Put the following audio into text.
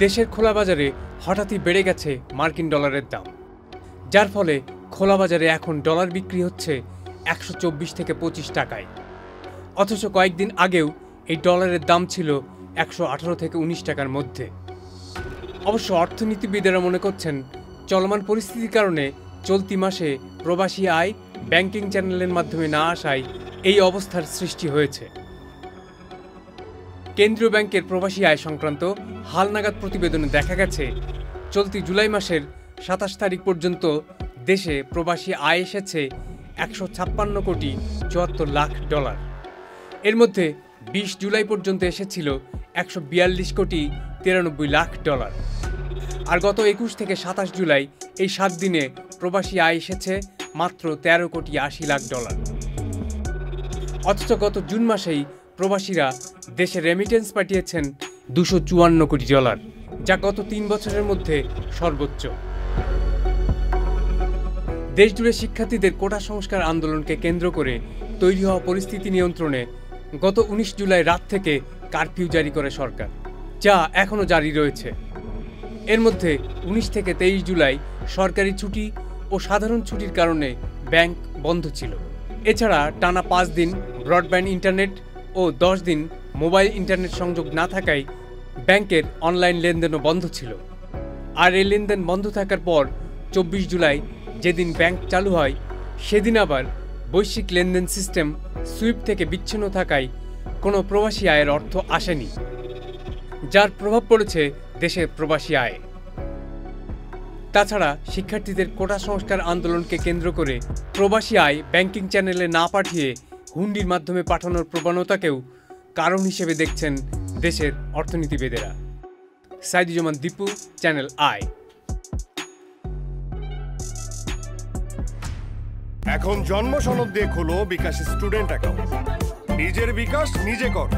দেশের খোলা বাজারে হঠাৎই বেড়ে গেছে মার্কিন ডলারের দাম, যার ফলে খোলা বাজারে এখন ডলার বিক্রি হচ্ছে 124 থেকে 25 টাকায়। অথচ কয়েকদিন আগেও এই ডলারের দাম ছিল 118 থেকে 19 টাকার মধ্যে। অবশ্য অর্থনীতিবিদেরা মনে করছেন, চলমান পরিস্থিতির কারণে চলতি মাসে প্রবাসী আয় ব্যাংকিং চ্যানেলের মাধ্যমে না আসায় এই অবস্থার সৃষ্টি হয়েছে। কেন্দ্রীয় ব্যাংকের প্রবাসী আয় সংক্রান্ত হালনাগাদ প্রতিবেদনে দেখা গেছে, চলতি জুলাই মাসের 27 তারিখ পর্যন্ত দেশে প্রবাসী আয় এসেছে 156 কোটি 74 লাখ ডলার। এর মধ্যে 20 জুলাই পর্যন্ত এসেছিল 142 কোটি 93 লাখ ডলার। আর গত 21 থেকে 27 জুলাই এই 7 দিনে প্রবাসী আয় এসেছে মাত্র 13 কোটি 80 লাখ ডলার। অথচ গত জুন মাসেই প্রবাসীরা দেশে রেমিটেন্স পাঠিয়েছেন 254 কোটি ডলার, যা গত 3 বছরের মধ্যে সর্বোচ্চ। দেশজুড়ে শিক্ষার্থীদের কোটা সংস্কার আন্দোলনকে কেন্দ্র করে তৈরি হওয়া পরিস্থিতি নিয়ন্ত্রণে গত 19 জুলাই রাত থেকে কারফিউ জারি করে সরকার, যা এখনও জারি রয়েছে। এর মধ্যে 19 থেকে 23 জুলাই সরকারি ছুটি ও সাধারণ ছুটির কারণে ব্যাংক বন্ধ ছিল। এছাড়া টানা 5 দিন ব্রডব্যান্ড ইন্টারনেট ও 10 দিন মোবাইল ইন্টারনেট সংযোগ না থাকায় ব্যাংকের অনলাইন লেনদেনও বন্ধ ছিল। আর এই লেনদেন বন্ধ থাকার পর 24 জুলাই যেদিন ব্যাংক চালু হয়, সেদিন আবার বৈশ্বিক লেনদেন সিস্টেম সুইফট থেকে বিচ্ছিন্ন থাকায় কোনো প্রবাসী আয়ের অর্থ আসেনি, যার প্রভাব পড়েছে দেশের প্রবাসী আয়ে। তাছাড়া শিক্ষার্থীদের কোটা সংস্কার আন্দোলনকে কেন্দ্র করে প্রবাসী আয় ব্যাংকিং চ্যানেলে না পাঠিয়ে হুন্ডির মাধ্যমে পাঠানোর প্রবণতাকেও কারণ হিসেবে দেখছেন দেশের অর্থনীতিবিদেরা। Saiduzzaman Dipu, channel I. এখন জন্ম সনদ দিয়ে খোলো বিকাশ স্টুডেন্ট অ্যাকাউন্ট। নিজের বিকাশ নিজে কর।